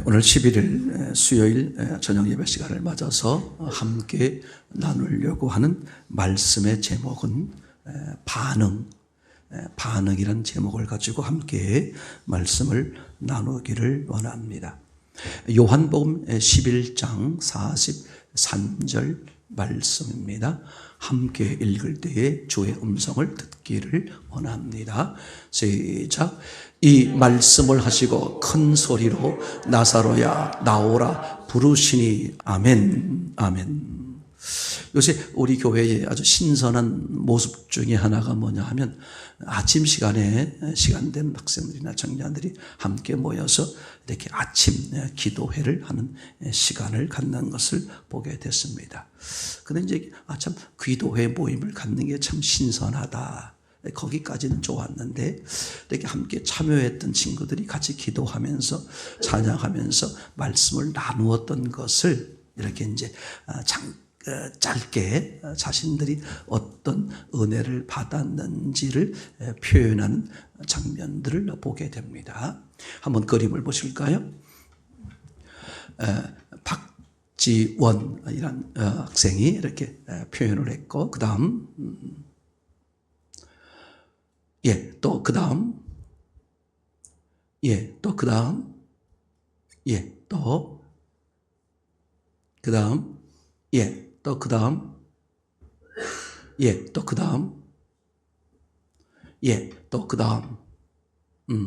오늘 11일 수요일 저녁 예배 시간을 맞아서 함께 나누려고 하는 말씀의 제목은 반응이라는 제목을 가지고 함께 말씀을 나누기를 원합니다. 요한복음 11장 43절 말씀입니다. 함께 읽을 때에 주의 음성을 듣기를 원합니다. 시작. 이 말씀을 하시고 큰 소리로 나사로야 나오라 부르시니 아멘 아멘. 요새 우리 교회의 아주 신선한 모습 중에 하나가 뭐냐 하면 아침 시간에 시간된 학생들이나 청년들이 함께 모여서 이렇게 아침 기도회를 하는 시간을 갖는 것을 보게 됐습니다. 그런데 이제 참 기도회 모임을 갖는 게 참 신선하다. 거기까지는 좋았는데 이렇게 함께 참여했던 친구들이 같이 기도하면서 찬양하면서 말씀을 나누었던 것을 이렇게 이제 짧게 자신들이 어떤 은혜를 받았는지를 표현하는 장면들을 보게 됩니다. 한번 그림을 보실까요? 박지원이라는 학생이 이렇게 표현을 했고, 그 다음 또 그 다음 또 그 다음 또 그 다음 또 그 다음 또 그 다음 또 그 다음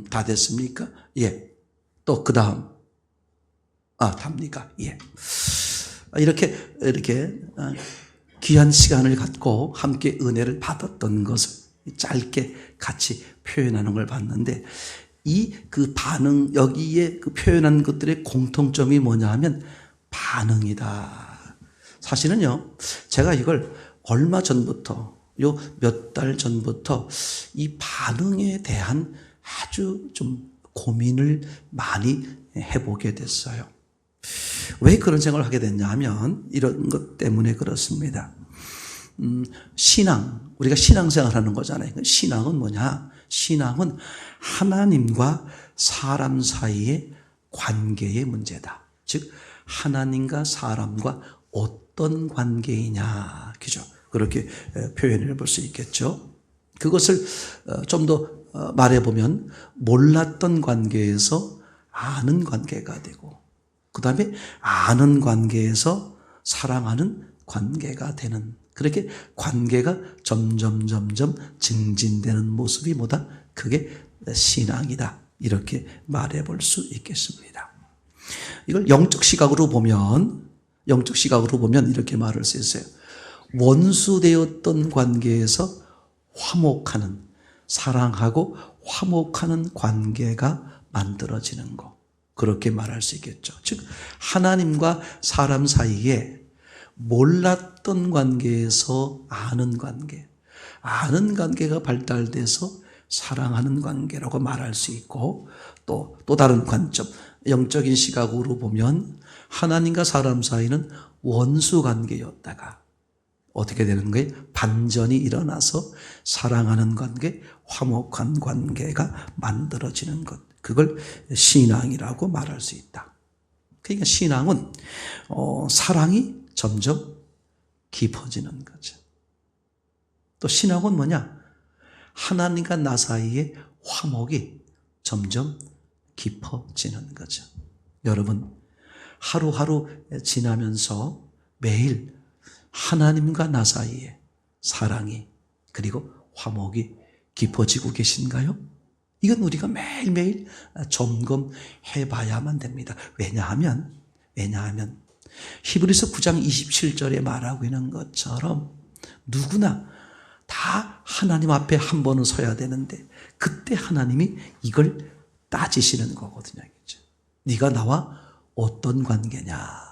다 됐습니까? 또 그 다음 답니까? 이렇게 귀한 시간을 갖고 함께 은혜를 받았던 것을 짧게 같이 표현하는 걸 봤는데, 그 반응, 여기에 그 표현한 것들의 공통점이 뭐냐 하면 반응이다. 사실은요, 제가 이걸 얼마 전부터, 몇 달 전부터 이 반응에 대한 아주 좀 고민을 많이 해보게 됐어요. 왜 그런 생각을 하게 됐냐 하면 이런 것 때문에 그렇습니다. 신앙, 우리가 신앙생활 하는 거잖아요. 신앙은 뭐냐? 신앙은 하나님과 사람 사이의 관계의 문제다. 즉, 하나님과 사람과 어떤 관계이냐, 그죠? 그렇게 표현을 해볼 수 있겠죠. 그것을 좀 더 말해보면 몰랐던 관계에서 아는 관계가 되고, 그 다음에 아는 관계에서 사랑하는 관계가 되는, 그렇게 관계가 점점 증진되는 모습이 뭐다? 그게 신앙이다. 이렇게 말해볼 수 있겠습니다. 이걸 영적 시각으로 보면 이렇게 말할 수 있어요. 원수되었던 관계에서 화목하는, 사랑하고 화목하는 관계가 만들어지는 것. 그렇게 말할 수 있겠죠. 즉, 하나님과 사람 사이에 몰랐던 관계에서 아는 관계가 발달돼서 사랑하는 관계라고 말할 수 있고, 또 다른 관점, 영적인 시각으로 보면 하나님과 사람 사이는 원수 관계였다가 어떻게 되는 거예요? 반전이 일어나서 사랑하는 관계, 화목한 관계가 만들어지는 것. 그걸 신앙이라고 말할 수 있다. 그러니까 신앙은 사랑이 점점 깊어지는 거죠. 또 신앙은 뭐냐? 하나님과 나 사이의 화목이 점점 깊어지는 거죠. 여러분, 하루하루 지나면서 매일 하나님과 나 사이에 사랑이 그리고 화목이 깊어지고 계신가요? 이건 우리가 매일매일 점검해 봐야만 됩니다. 왜냐하면 히브리서 9장 27절에 말하고 있는 것처럼 누구나 다 하나님 앞에 한 번은 서야 되는데, 그때 하나님이 이걸 따지시는 거거든요. 네가 나와 어떤 관계냐?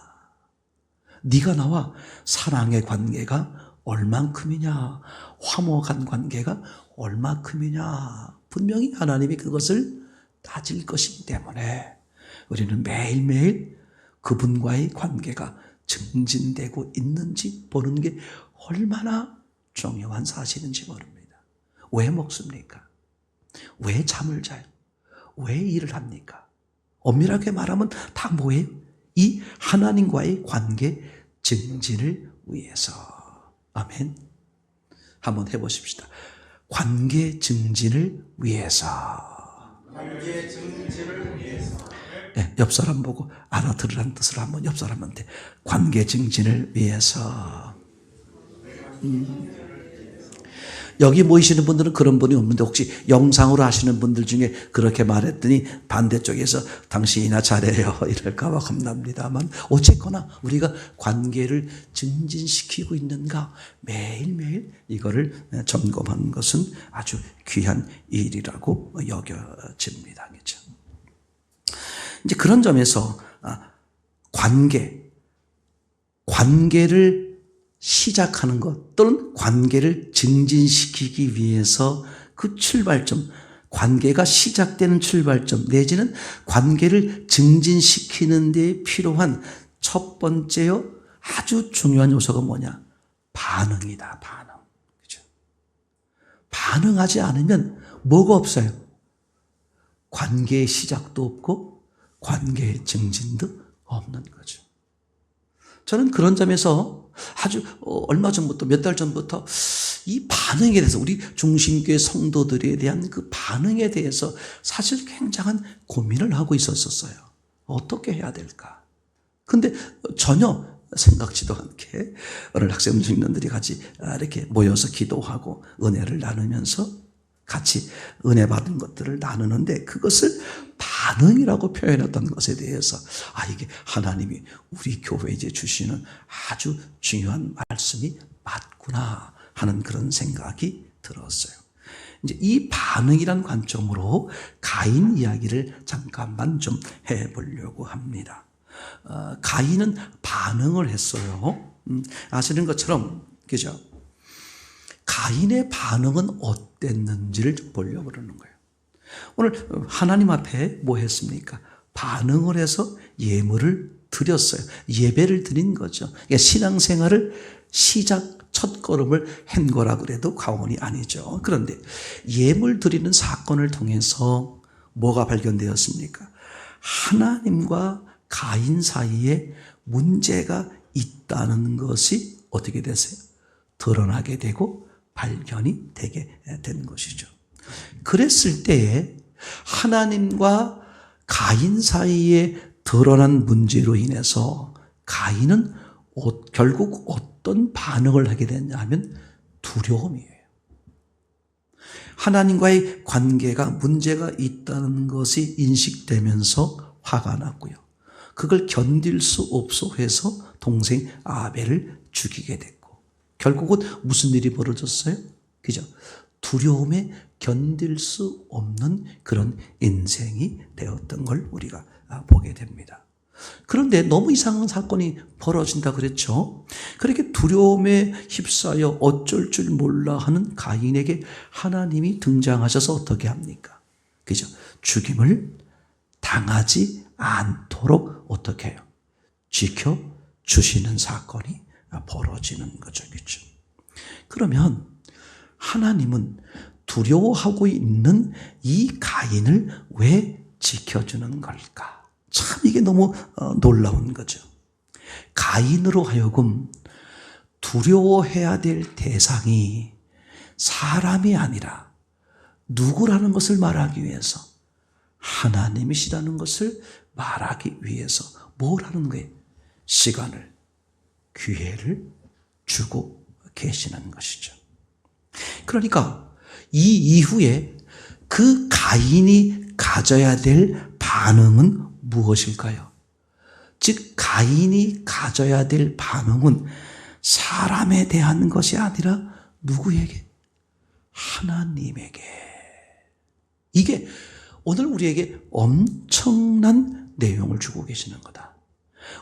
네가 나와 사랑의 관계가 얼만큼이냐? 화목한 관계가 얼만큼이냐? 분명히 하나님이 그것을 따질 것이기 때문에 우리는 매일매일 그분과의 관계가 증진되고 있는지 보는 게 얼마나 중요한 사실인지 모릅니다. 왜 먹습니까? 왜 잠을 자요? 왜 일을 합니까? 엄밀하게 말하면 다 뭐예요? 이 하나님과의 관계 증진을 위해서. 아멘. 한번 해보십시다. 관계 증진을 위해서. 관계 증진을 위해서. 네, 옆 사람 보고 알아들으라는 뜻을 한번 옆 사람한테 관계 증진을 위해서. 여기 모이시는 분들은 그런 분이 없는데 혹시 영상으로 하시는 분들 중에 그렇게 말했더니 반대쪽에서 당신이나 잘해요 이럴까 봐 겁납니다만, 어쨌거나 우리가 관계를 증진시키고 있는가 매일매일 이거를 점검하는 것은 아주 귀한 일이라고 여겨집니다. 그렇죠? 이제 그런 점에서 관계를 시작하는 것 또는 관계를 증진시키기 위해서 그 출발점, 관계가 시작되는 출발점 내지는 관계를 증진시키는 데 필요한 첫 번째요 아주 중요한 요소가 뭐냐? 반응이다. 반응. 그죠? 반응하지 않으면 뭐가 없어요? 관계의 시작도 없고 관계의 증진도 없는 거죠. 저는 그런 점에서 아주 얼마 전부터 몇 달 전부터 이 반응에 대해서 우리 중심교회 성도들에 대한 그 반응에 대해서 사실 굉장한 고민을 하고 있었어요. 어떻게 해야 될까? 근데 전혀 생각지도 않게 오늘 학생 청년들이 같이 이렇게 모여서 기도하고 은혜를 나누면서 같이 은혜 받은 것들을 나누는데 그것을 반응이라고 표현했던 것에 대해서 이게 하나님이 우리 교회에 주시는 아주 중요한 말씀이 맞구나 하는 그런 생각이 들었어요. 이제 이 반응이란 관점으로 가인 이야기를 잠깐만 좀 해보려고 합니다. 가인은 반응을 했어요. 아시는 것처럼 그죠? 가인의 반응은 어땠는지를 좀 보려고 그러는 거예요. 오늘 하나님 앞에 뭐 했습니까? 반응을 해서 예물을 드렸어요. 예배를 드린 거죠. 그러니까 신앙생활을 시작 첫 걸음을 한 거라 그래도 과언이 아니죠. 그런데 예물 드리는 사건을 통해서 뭐가 발견되었습니까? 하나님과 가인 사이에 문제가 있다는 것이 어떻게 됐어요? 드러나게 되고 발견이 되게 된 것이죠. 그랬을 때에 하나님과 가인 사이에 드러난 문제로 인해서 가인은 결국 어떤 반응을 하게 됐냐 하면 두려움이에요. 하나님과의 관계가 문제가 있다는 것이 인식되면서 화가 났고요. 그걸 견딜 수 없어 해서 동생 아벨을 죽이게 됐고 결국은 무슨 일이 벌어졌어요? 그죠? 두려움에 견딜 수 없는 그런 인생이 되었던 걸 우리가 보게 됩니다. 그런데 너무 이상한 사건이 벌어진다 그랬죠? 그렇게 두려움에 휩싸여 어쩔 줄 몰라 하는 가인에게 하나님이 등장하셔서 어떻게 합니까? 그죠? 죽임을 당하지 않도록 어떻게 해요? 지켜주시는 사건이 벌어지는 거죠. 그렇죠? 그러면 하나님은 두려워하고 있는 이 가인을 왜 지켜주는 걸까? 참 이게 너무 놀라운 거죠. 가인으로 하여금 두려워해야 될 대상이 사람이 아니라 누구라는 것을 말하기 위해서 하나님이시라는 것을 말하기 위해서 뭘 하는 거예요? 시간을, 기회를 주고 계시는 것이죠. 그러니까 이 이후에 그 가인이 가져야 될 반응은 무엇일까요? 즉 가인이 가져야 될 반응은 사람에 대한 것이 아니라 누구에게? 하나님에게. 이게 오늘 우리에게 엄청난 내용을 주고 계시는 거다.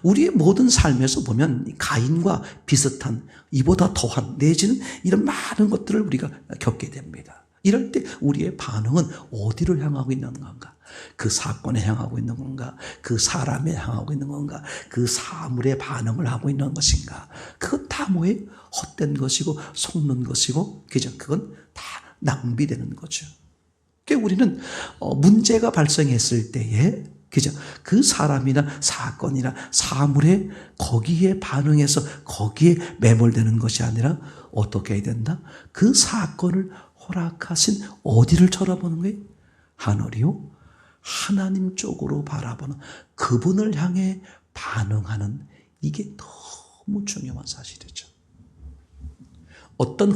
우리의 모든 삶에서 보면 가인과 비슷한 이보다 더한 내지는 이런 많은 것들을 우리가 겪게 됩니다. 이럴 때 우리의 반응은 어디를 향하고 있는 건가? 그 사건에 향하고 있는 건가? 그 사람에 향하고 있는 건가? 그 사물에 반응을 하고 있는 것인가? 그건 다 뭐예요? 헛된 것이고 속는 것이고 그죠? 그건 다 낭비되는 거죠. 그러니까 우리는 문제가 발생했을 때에 그죠? 그 사람이나 사건이나 사물에 거기에 반응해서 거기에 매몰되는 것이 아니라 어떻게 해야 된다? 그 사건을 허락하신 어디를 쳐다보는 거예요? 하늘이요? 하나님 쪽으로 바라보는 그분을 향해 반응하는 이게 너무 중요한 사실이죠. 어떤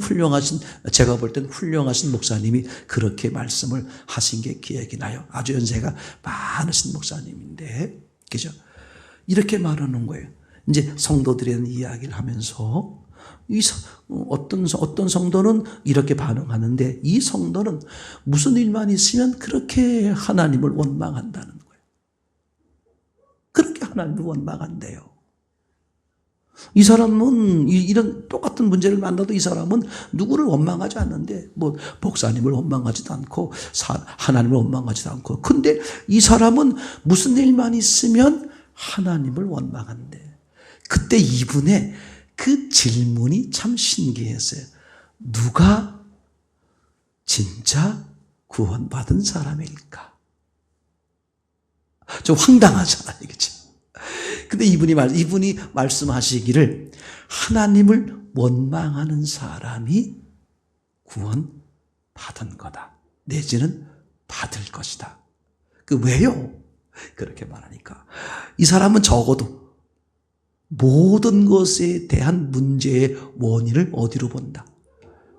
제가 볼 땐 훌륭하신 목사님이 그렇게 말씀을 하신 게 기억이 나요. 아주 연세가 많으신 목사님인데, 그죠? 이렇게 말하는 거예요. 이제 성도들에 대한 이야기를 하면서, 어떤 성도는 이렇게 반응하는데, 이 성도는 무슨 일만 있으면 그렇게 하나님을 원망한다는 거예요. 그렇게 하나님을 원망한대요. 이 사람은 이런 똑같은 문제를 만나도 이 사람은 누구를 원망하지 않는데 뭐 목사님을 원망하지도 않고 하나님을 원망하지도 않고 근데 이 사람은 무슨 일만 있으면 하나님을 원망한대. 그때 이분의 그 질문이 참 신기했어요. 누가 진짜 구원받은 사람일까? 좀 황당하잖아요. 그치? 근데 이분이 말씀하시기를 하나님을 원망하는 사람이 구원받은 거다. 내지는 받을 것이다. 왜요? 그렇게 말하니까 이 사람은 적어도 모든 것에 대한 문제의 원인을 어디로 본다?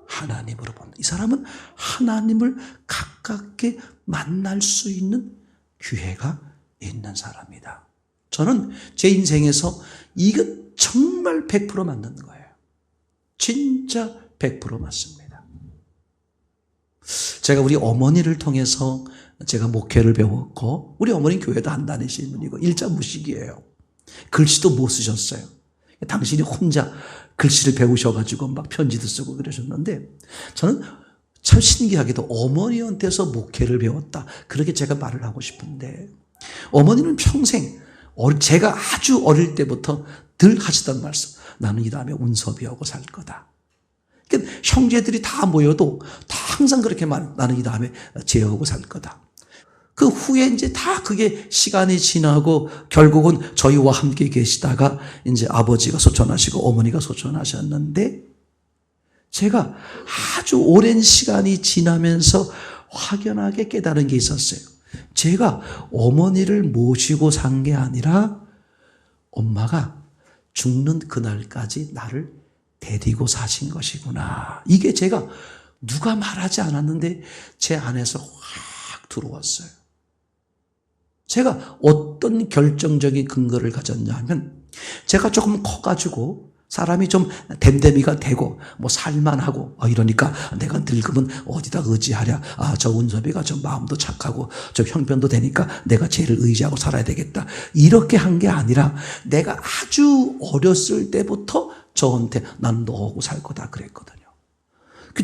하나님으로 본다. 이 사람은 하나님을 가깝게 만날 수 있는 기회가 있는 사람이다. 저는 제 인생에서 이거 정말 100% 맞는 거예요. 진짜 100% 맞습니다. 제가 우리 어머니를 통해서 제가 목회를 배웠고 우리 어머니 교회도 안 다니시는 분이고 일자 무식이에요. 글씨도 못 쓰셨어요. 당신이 혼자 글씨를 배우셔가지고 막 편지도 쓰고 그러셨는데 저는 참 신기하게도 어머니한테서 목회를 배웠다. 그렇게 제가 말을 하고 싶은데 어머니는 평생 제가 아주 어릴 때부터 늘 하시던 말씀. 나는 이 다음에 운섭이하고 살 거다. 그러니까 형제들이 다 모여도 다 항상 그렇게 나는 이 다음에 제하고 살 거다. 그 후에 이제 다 그게 시간이 지나고 결국은 저희와 함께 계시다가 이제 아버지가 소천하시고 어머니가 소천하셨는데 제가 아주 오랜 시간이 지나면서 확연하게 깨달은 게 있었어요. 제가 어머니를 모시고 산 게 아니라 엄마가 죽는 그날까지 나를 데리고 사신 것이구나. 이게 제가 누가 말하지 않았는데 제 안에서 확 들어왔어요. 제가 어떤 결정적인 근거를 가졌냐 하면 제가 조금 커가지고 사람이 좀 댐댐이가 되고 뭐 살만하고 이러니까 내가 늙으면 어디다 의지하랴. 저 운섭이가 저 마음도 착하고 저 형편도 되니까 내가 쟤를 의지하고 살아야 되겠다. 이렇게 한 게 아니라 내가 아주 어렸을 때부터 저한테 난 너하고 살 거다 그랬거든요.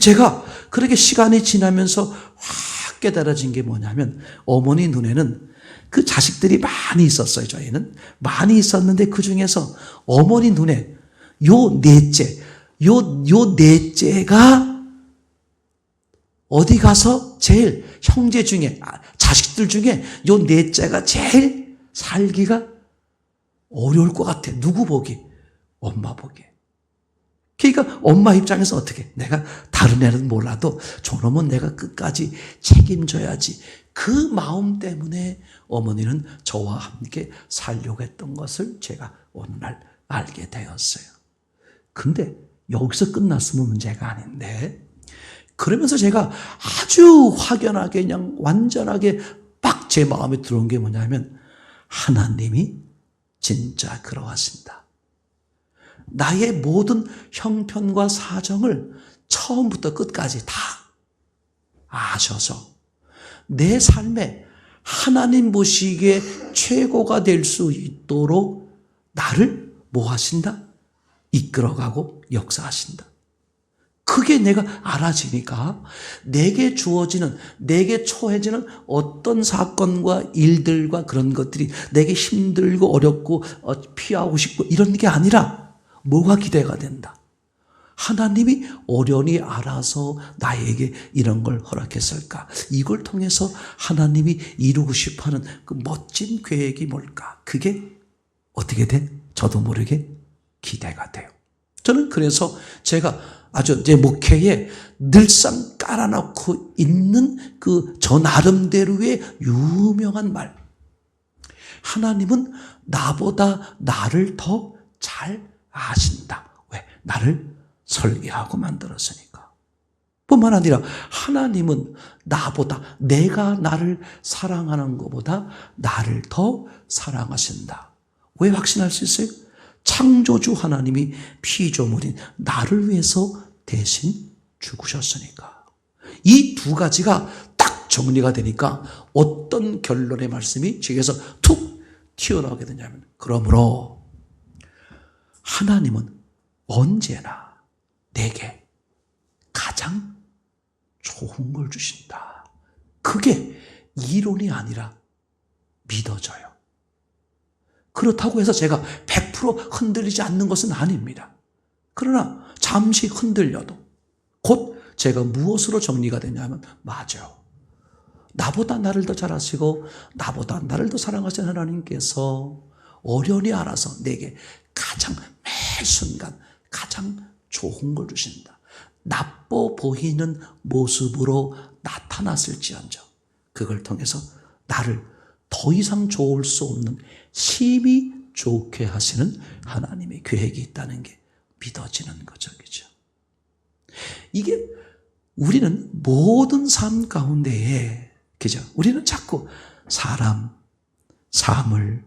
제가 그렇게 시간이 지나면서 확 깨달아진 게 뭐냐면 어머니 눈에는 그 자식들이 많이 있었어요. 저희는 많이 있었는데 그 중에서 어머니 눈에 요 넷째가 어디 가서 제일 형제 중에 자식들 중에 요 넷째가 제일 살기가 어려울 것 같아. 누구 보기? 엄마 보기. 그러니까 엄마 입장에서 어떻게? 내가 다른 애는 몰라도 저놈은 내가 끝까지 책임져야지. 그 마음 때문에 어머니는 저와 함께 살려고 했던 것을 제가 어느 날 알게 되었어요. 근데 여기서 끝났으면 문제가 아닌데 그러면서 제가 아주 확연하게 그냥 완전하게 빡 제 마음에 들어온 게 뭐냐면 하나님이 진짜 그러하신다. 나의 모든 형편과 사정을 처음부터 끝까지 다 아셔서 내 삶에 하나님 보시기에 최고가 될 수 있도록 나를 뭐 하신다? 이끌어가고 역사하신다. 그게 내가 알아지니까 내게 주어지는, 내게 처해지는 어떤 사건과 일들과 그런 것들이 내게 힘들고 어렵고 피하고 싶고 이런 게 아니라 뭐가 기대가 된다? 하나님이 어련히 알아서 나에게 이런 걸 허락했을까? 이걸 통해서 하나님이 이루고 싶어하는 그 멋진 계획이 뭘까? 그게 어떻게 돼? 저도 모르게 기대가 돼요. 저는 그래서 제가 아주 제 목회에 늘상 깔아놓고 있는 그 저 나름대로의 유명한 말. 하나님은 나보다 나를 더 잘 아신다. 왜? 나를 설계하고 만들었으니까. 뿐만 아니라 하나님은 나보다, 내가 나를 사랑하는 것보다 나를 더 사랑하신다. 왜 확신할 수 있어요? 창조주 하나님이 피조물인 나를 위해서 대신 죽으셨으니까. 이 두 가지가 딱 정리가 되니까 어떤 결론의 말씀이 제게서 툭 튀어나오게 되냐면, 그러므로 하나님은 언제나 내게 가장 좋은 걸 주신다. 그게 이론이 아니라 믿어져요. 그렇다고 해서 제가 100% 흔들리지 않는 것은 아닙니다. 그러나 잠시 흔들려도 곧 제가 무엇으로 정리가 되냐면, 맞아요. 나보다 나를 더 잘 아시고 나보다 나를 더 사랑하시는 하나님께서 어련히 알아서 내게 가장 매 순간 가장 좋은 걸 주신다. 나빠 보이는 모습으로 나타났을지언정 그걸 통해서 나를 더 이상 좋을 수 없는 심히 좋게 하시는 하나님의 계획이 있다는 게 믿어지는 거죠. 그죠? 이게 우리는 모든 삶 가운데에, 그죠? 우리는 자꾸 사람, 사물,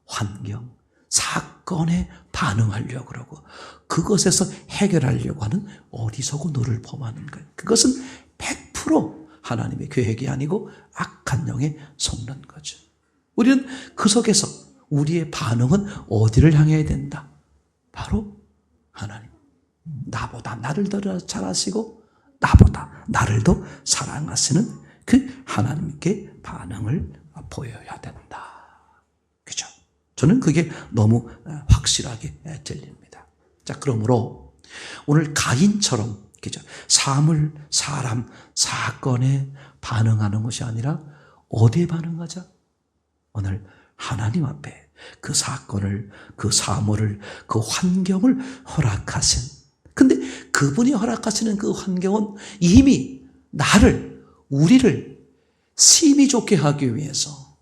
환경, 사건에 반응하려고 그러고 그것에서 해결하려고 하는 어리석은 노를 범하는 거예요. 그것은 100% 하나님의 계획이 아니고 악한 영에 속는 거죠. 우리는 그 속에서 우리의 반응은 어디를 향해야 된다? 바로 하나님. 나보다 나를 더 잘 아시고 나보다 나를 더 사랑하시는 그 하나님께 반응을 보여야 된다. 그죠? 저는 그게 너무 확실하게 들립니다. 자, 그러므로 오늘 가인처럼, 그죠? 사물, 사람, 사건에 반응하는 것이 아니라 어디에 반응하자? 오늘 하나님 앞에 그 사건을, 그 사물을, 그 환경을 허락하신, 근데 그분이 허락하시는 그 환경은 이미 나를, 우리를 심히 좋게 하기 위해서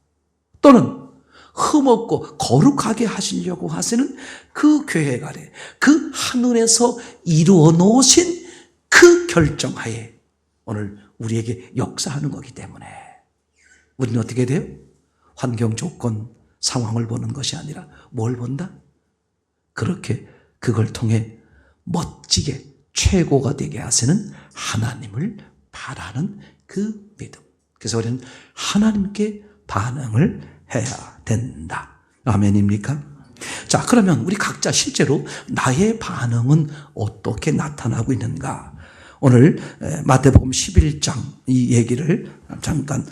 또는 흠없고 거룩하게 하시려고 하시는 그 계획 아래, 그 하늘에서 이루어 놓으신 그 결정하에 오늘 우리에게 역사하는 거기 때문에 우리는 어떻게 돼요? 환경 조건, 상황을 보는 것이 아니라 뭘 본다? 그렇게 그걸 통해 멋지게 최고가 되게 하시는 하나님을 바라는 그 믿음. 그래서 우리는 하나님께 반응을 해야 된다. 아멘입니까? 자, 그러면 우리 각자 실제로 나의 반응은 어떻게 나타나고 있는가? 오늘 마태복음 11장 이 얘기를 잠깐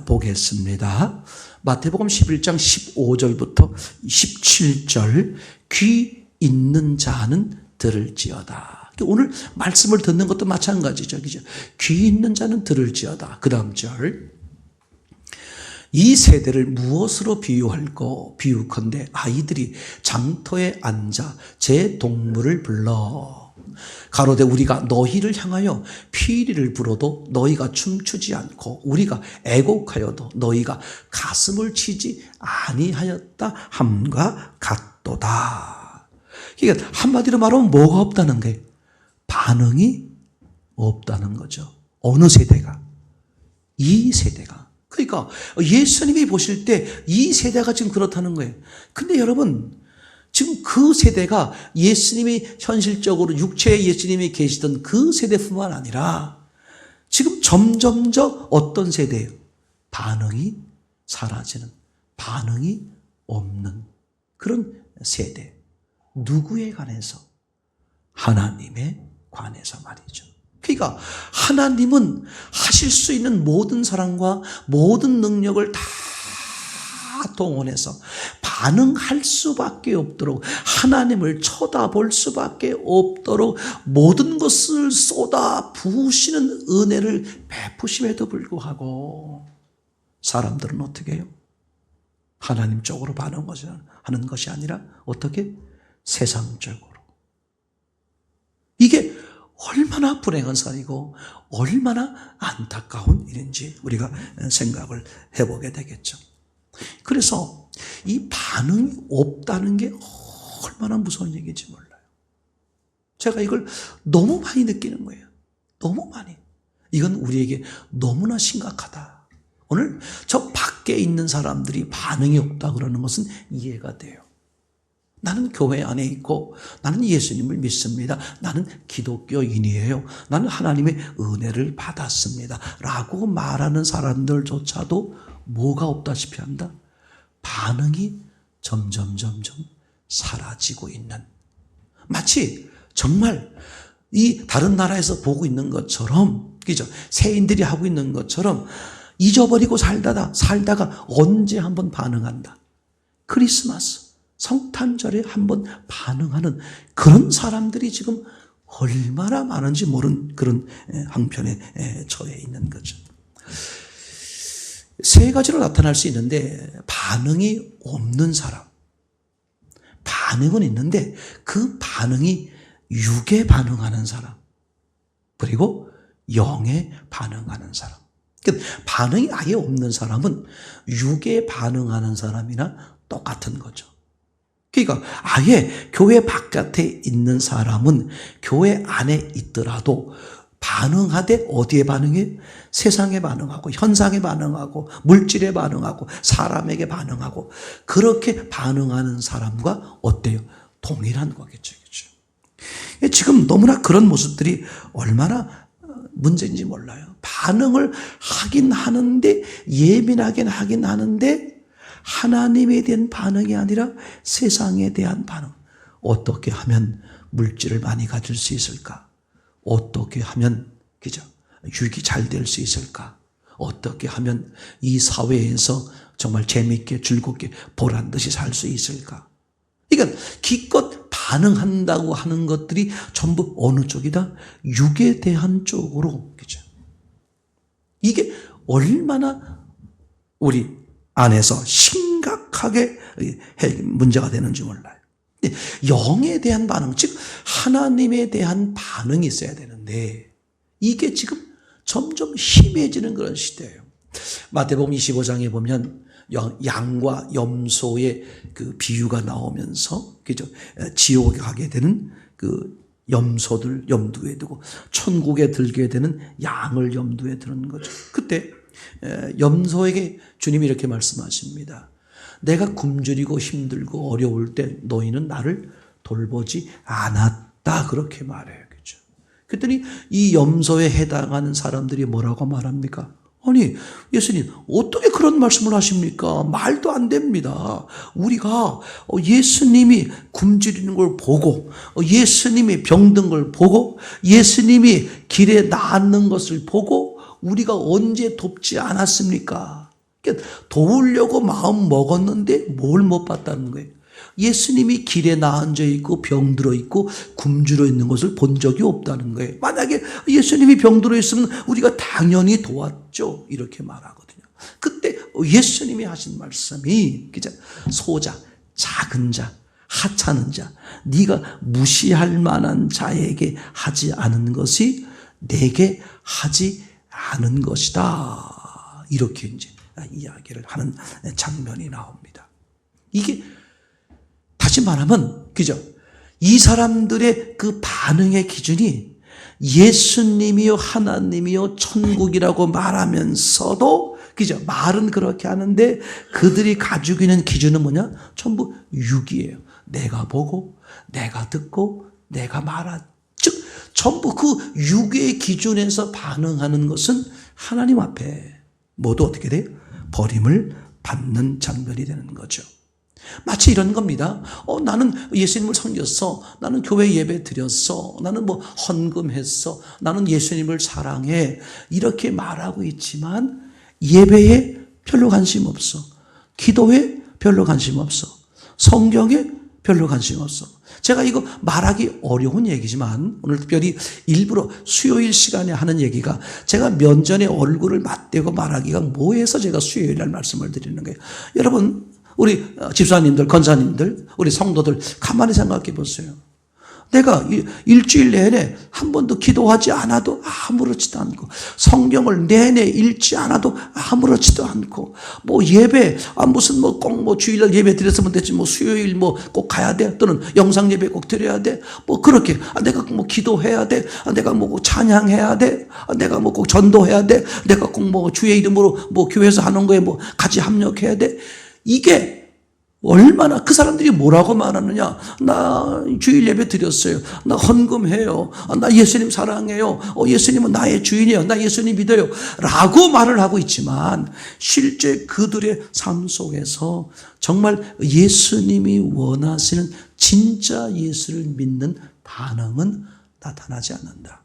보겠습니다. 마태복음 11장 15절부터 17절, 귀 있는 자는 들을지어다. 오늘 말씀을 듣는 것도 마찬가지죠. 그죠? 귀 있는 자는 들을지어다. 그 다음 절, 이 세대를 무엇으로 비유컨대 아이들이 장터에 앉아 제 동물을 불러 가로되 우리가 너희를 향하여 피리를 불어도 너희가 춤추지 않고 우리가 애곡하여도 너희가 가슴을 치지 아니하였다 함과 같도다. 그러니까 한마디로 말하면 뭐가 없다는 거예요? 반응이 없다는 거죠. 어느 세대가? 이 세대가. 그러니까 예수님이 보실 때 이 세대가 지금 그렇다는 거예요. 근데 여러분, 지금 그 세대가 예수님이 현실적으로 육체의 예수님이 계시던 그 세대뿐만 아니라 지금 점점점 어떤 세대예요? 반응이 사라지는, 반응이 없는 그런 세대. 누구에 관해서? 하나님에 관해서 말이죠. 그러니까 하나님은 하실 수 있는 모든 사랑과 모든 능력을 다 다 동원해서 반응할 수밖에 없도록, 하나님을 쳐다볼 수밖에 없도록 모든 것을 쏟아 부으시는 은혜를 베푸심에도 불구하고 사람들은 어떻게 해요? 하나님 쪽으로 반응하는 것이 아니라 어떻게? 세상적으로. 이게 얼마나 불행한 사이고 얼마나 안타까운 일인지 우리가 생각을 해보게 되겠죠. 그래서 이 반응이 없다는 게 얼마나 무서운 얘기인지 몰라요. 제가 이걸 너무 많이 느끼는 거예요. 너무 많이. 이건 우리에게 너무나 심각하다. 오늘 저 밖에 있는 사람들이 반응이 없다 그러는 것은 이해가 돼요. 나는 교회 안에 있고 나는 예수님을 믿습니다. 나는 기독교인이에요. 나는 하나님의 은혜를 받았습니다. 라고 말하는 사람들조차도 뭐가 없다시피 한다? 반응이 점점 사라지고 있는, 마치 정말 이 다른 나라에서 보고 있는 것처럼, 그죠? 세인들이 하고 있는 것처럼 잊어버리고 살다가 언제 한번 반응한다. 크리스마스, 성탄절에 한번 반응하는 그런 사람들이 지금 얼마나 많은지 모르는 그런 한편에 처해 있는 거죠. 세 가지로 나타날 수 있는데, 반응이 없는 사람, 반응은 있는데 그 반응이 육에 반응하는 사람, 그리고 영에 반응하는 사람. 반응이 아예 없는 사람은 육에 반응하는 사람이나 똑같은 거죠. 그러니까 아예 교회 바깥에 있는 사람은 교회 안에 있더라도 반응하되 어디에 반응해? 세상에 반응하고, 현상에 반응하고, 물질에 반응하고, 사람에게 반응하고, 그렇게 반응하는 사람과 어때요? 동일한 거겠죠. 그렇죠? 지금 너무나 그런 모습들이 얼마나 문제인지 몰라요. 반응을 하긴 하는데, 예민하긴 하긴 하는데, 하나님에 대한 반응이 아니라 세상에 대한 반응. 어떻게 하면 물질을 많이 가질 수 있을까? 어떻게 하면, 그죠? 육이 잘 될 수 있을까? 어떻게 하면 이 사회에서 정말 재미있게 즐겁게 보란 듯이 살 수 있을까? 그러니까 기껏 반응한다고 하는 것들이 전부 어느 쪽이다? 육에 대한 쪽으로, 그죠? 이게 얼마나 우리 안에서 심각하게 문제가 되는지 몰라요. 영에 대한 반응, 즉 하나님에 대한 반응이 있어야 되는데 이게 지금 점점 심해지는 그런 시대예요. 마태복음 25장에 보면 양과 염소의 그 비유가 나오면서, 그죠? 지옥에 가게 되는 그 염소들 염두에 두고 천국에 들게 되는 양을 염두에 두는 거죠. 그때 염소에게 주님이 이렇게 말씀하십니다. 내가 굶주리고 힘들고 어려울 때 너희는 나를 돌보지 않았다, 그렇게 말해요. 그죠? 그랬더니 이 염소에 해당하는 사람들이 뭐라고 말합니까? 아니, 예수님 어떻게 그런 말씀을 하십니까? 말도 안 됩니다. 우리가 예수님이 굶주리는 걸 보고, 예수님이 병든 걸 보고, 예수님이 길에 나앉는 것을 보고 우리가 언제 돕지 않았습니까? 도우려고 마음 먹었는데 뭘 못 봤다는 거예요. 예수님이 길에 나앉아 있고 병들어 있고 굶주려 있는 것을 본 적이 없다는 거예요. 만약에 예수님이 병들어 있으면 우리가 당연히 도왔죠, 이렇게 말하거든요. 그때 예수님이 하신 말씀이, 그죠? 소자, 작은 자, 하찮은 자, 네가 무시할 만한 자에게 하지 않은 것이 내게 하지 않은 것이다, 이렇게 이제 이야기를 하는 장면이 나옵니다. 이게 다시 말하면, 그죠? 이 사람들의 그 반응의 기준이 예수님이요, 하나님이요, 천국이라고 말하면서도, 그죠? 말은 그렇게 하는데 그들이 가지고 있는 기준은 뭐냐? 전부 육이에요. 내가 보고, 내가 듣고, 내가 말하, 즉 전부 그 육의 기준에서 반응하는 것은 하나님 앞에 모두 어떻게 돼요? 버림을 받는 장면이 되는 거죠. 마치 이런 겁니다. 나는 예수님을 섬겼어. 나는 교회 예배 드렸어. 나는 뭐 헌금했어. 나는 예수님을 사랑해. 이렇게 말하고 있지만 예배에 별로 관심 없어. 기도에 별로 관심 없어. 성경에 별로 관심 없어. 제가 이거 말하기 어려운 얘기지만 오늘 특별히 일부러 수요일 시간에 하는 얘기가 제가 면전에 얼굴을 맞대고 말하기가 뭐해서 제가 수요일 날 말씀을 드리는 거예요. 여러분, 우리 집사님들, 권사님들, 우리 성도들 가만히 생각해 보세요. 내가 일주일 내내 한 번도 기도하지 않아도 아무렇지도 않고, 성경을 내내 읽지 않아도 아무렇지도 않고, 뭐 예배, 무슨 뭐 꼭 뭐 주일날 예배 드렸으면 됐지, 뭐 수요일 뭐 꼭 가야 돼, 또는 영상 예배 꼭 드려야 돼, 뭐 그렇게, 내가 뭐 기도해야 돼, 내가 뭐 찬양해야 돼, 내가 뭐 꼭 전도해야 돼, 내가 꼭 뭐 주의 이름으로 뭐 교회에서 하는 거에 뭐 같이 합력해야 돼. 이게 얼마나 그 사람들이 뭐라고 말하느냐. 나 주일 예배 드렸어요. 나 헌금해요. 나 예수님 사랑해요. 예수님은 나의 주인이에요. 나 예수님 믿어요. 라고 말을 하고 있지만 실제 그들의 삶 속에서 정말 예수님이 원하시는 진짜 예수를 믿는 반응은 나타나지 않는다.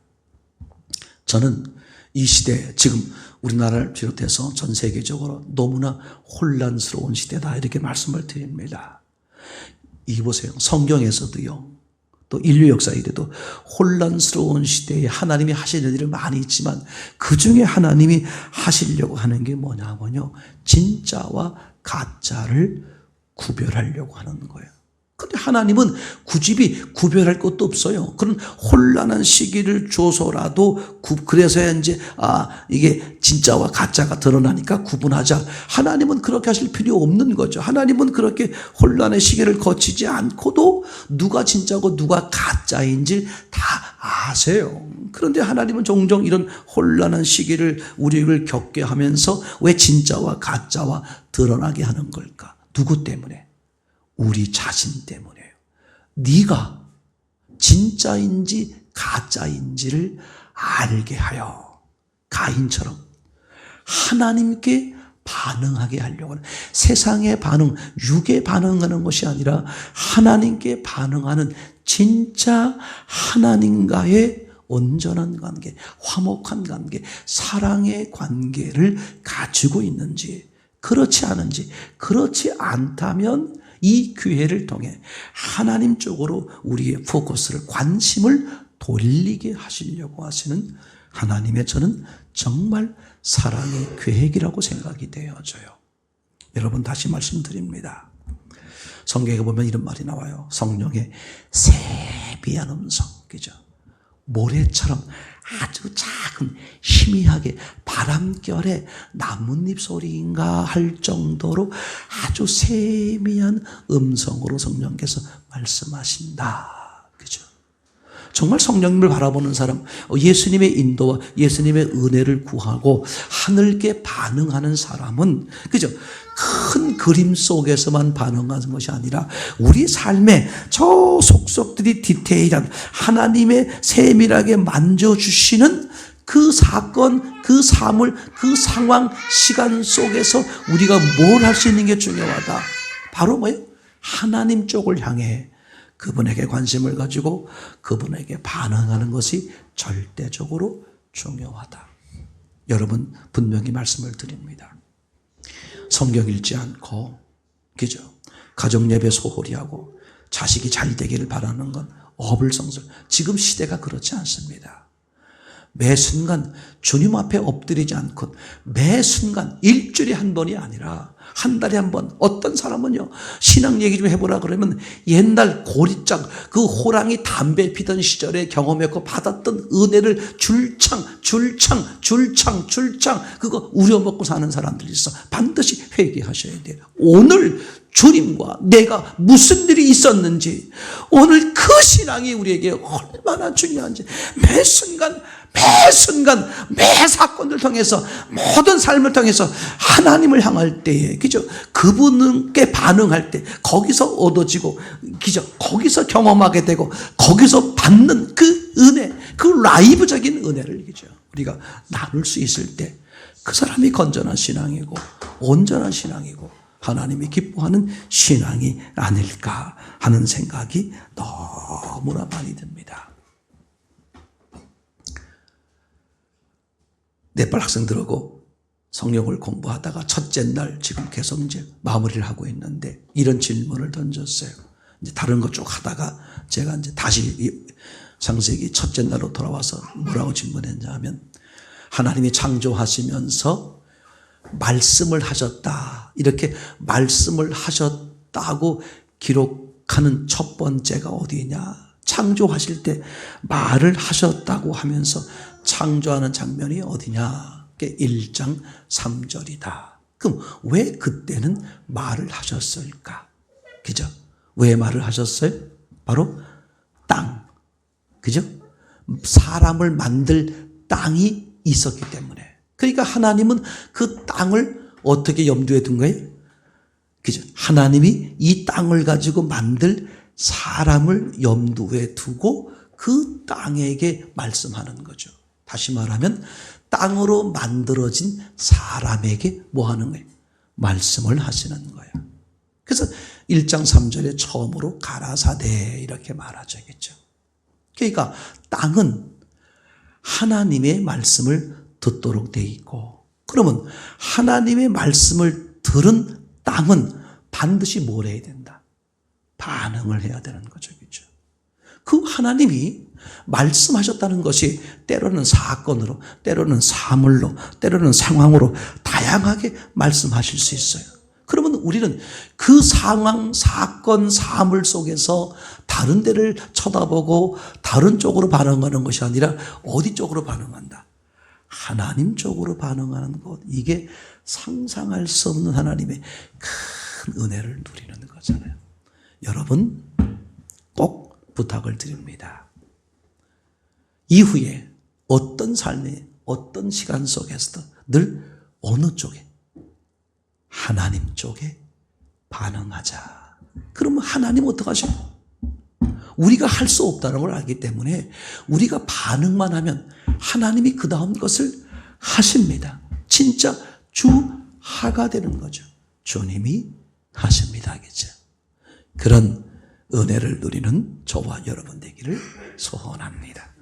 저는 이 시대, 지금 우리나라를 비롯해서 전 세계적으로 너무나 혼란스러운 시대다, 이렇게 말씀을 드립니다. 이 보세요. 성경에서도요, 또 인류 역사에도 혼란스러운 시대에 하나님이 하시는 일이 많이 있지만 그 중에 하나님이 하시려고 하는 게 뭐냐면요, 진짜와 가짜를 구별하려고 하는 거예요. 근데 하나님은 굳이 구별할 것도 없어요. 그런 혼란한 시기를 줘서라도 그래서 이제 이게 진짜와 가짜가 드러나니까 구분하자. 하나님은 그렇게 하실 필요 없는 거죠. 하나님은 그렇게 혼란의 시기를 거치지 않고도 누가 진짜고 누가 가짜인지 다 아세요. 그런데 하나님은 종종 이런 혼란한 시기를 우리를 겪게 하면서 왜 진짜와 가짜와 드러나게 하는 걸까? 누구 때문에? 우리 자신 때문에요. 네가 진짜인지 가짜인지를 알게 하여 가인처럼 하나님께 반응하게 하려고 하는, 세상의 반응, 육에 반응하는 것이 아니라 하나님께 반응하는 진짜 하나님과의 온전한 관계, 화목한 관계, 사랑의 관계를 가지고 있는지, 그렇지 않은지, 그렇지 않다면 이 기회를 통해 하나님 쪽으로 우리의 포커스를, 관심을 돌리게 하시려고 하시는 하나님의, 저는 정말 사랑의 계획이라고 생각이 되어져요. 여러분, 다시 말씀드립니다. 성경에 보면 이런 말이 나와요. 성령의 세비한 음성, 그죠? 모래처럼 아주 작은 희미하게 바람결에 나뭇잎 소리인가 할 정도로 아주 세미한 음성으로 성령께서 말씀하신다. 그죠? 정말 성령님을 바라보는 사람, 예수님의 인도와 예수님의 은혜를 구하고 하늘께 반응하는 사람은, 그죠? 큰 그림 속에서만 반응하는 것이 아니라 우리 삶의 저 속속들이 디테일한 하나님의 세밀하게 만져주시는 그 사건, 그 사물, 그 상황, 시간 속에서 우리가 뭘 할 수 있는 게 중요하다. 바로 뭐예요? 하나님 쪽을 향해 그분에게 관심을 가지고 그분에게 반응하는 것이 절대적으로 중요하다. 여러분, 분명히 말씀을 드립니다. 성경 읽지 않고, 그죠? 가정 예배 소홀히 하고 자식이 잘 되기를 바라는 건 어불성설. 지금 시대가 그렇지 않습니다. 매 순간 주님 앞에 엎드리지 않고 매 순간 일주일에 한 번이 아니라 한 달에 한 번, 어떤 사람은요, 신앙 얘기 좀 해보라 그러면 옛날 고리짝, 그 호랑이 담배 피던 시절에 경험했고 받았던 은혜를 줄창 그거 우려먹고 사는 사람들이 있어. 반드시 회개하셔야 돼요. 오늘 주님과 내가 무슨 일이 있었는지, 오늘 그 신앙이 우리에게 얼마나 중요한지, 매 순간 매 사건을 통해서, 모든 삶을 통해서 하나님을 향할 때에, 그죠? 그분께 반응할 때 거기서 얻어지고, 그죠? 거기서 경험하게 되고 거기서 받는 그 은혜, 그 라이브적인 은혜를, 그죠? 우리가 나눌 수 있을 때 그 사람이 건전한 신앙이고 온전한 신앙이고 하나님이 기뻐하는 신앙이 아닐까 하는 생각이 너무나 많이 듭니다. 넷발 학생들하고 성경을 공부하다가 첫째 날 지금 계속 이제 마무리를 하고 있는데 이런 질문을 던졌어요. 이제 다른 거 쭉 하다가 제가 이제 다시 이 창세기 첫째 날로 돌아와서 뭐라고 질문했냐 하면 하나님이 창조하시면서 말씀을 하셨다. 이렇게 말씀을 하셨다고 기록하는 첫 번째가 어디냐? 창조하실 때 말을 하셨다고 하면서 창조하는 장면이 어디냐? 1장 3절이다. 그럼 왜 그때는 말을 하셨을까? 그죠? 왜 말을 하셨어요? 바로 땅. 그죠? 사람을 만들 땅이 있었기 때문에. 그러니까 하나님은 그 땅을 어떻게 염두에 둔 거예요? 그죠? 하나님이 이 땅을 가지고 만들 사람을 염두에 두고 그 땅에게 말씀하는 거죠. 다시 말하면 땅으로 만들어진 사람에게 뭐 하는 거예요? 말씀을 하시는 거예요. 그래서 1장 3절에 처음으로 가라사대 이렇게 말하자겠죠. 그러니까 땅은 하나님의 말씀을 듣도록 돼 있고, 그러면 하나님의 말씀을 들은 땅은 반드시 뭘 해야 된다? 반응을 해야 되는 거죠. 그렇죠? 그 하나님이 말씀하셨다는 것이 때로는 사건으로, 때로는 사물로, 때로는 상황으로 다양하게 말씀하실 수 있어요. 그러면 우리는 그 상황, 사건, 사물 속에서 다른 데를 쳐다보고 다른 쪽으로 반응하는 것이 아니라 어디 쪽으로 반응한다? 하나님 쪽으로 반응하는 것. 이게 상상할 수 없는 하나님의 큰 은혜를 누리는 거잖아요. 여러분 꼭 부탁을 드립니다. 이후에 어떤 삶에 어떤 시간 속에서도 늘 어느 쪽에? 하나님 쪽에 반응하자. 그러면 하나님 어떡하셔요? 우리가 할 수 없다는 걸 알기 때문에 우리가 반응만 하면 하나님이 그 다음 것을 하십니다. 진짜 주하가 되는 거죠. 주님이 하십니다. 하겠죠. 그런 은혜를 누리는 저와 여러분 되기를 소원합니다.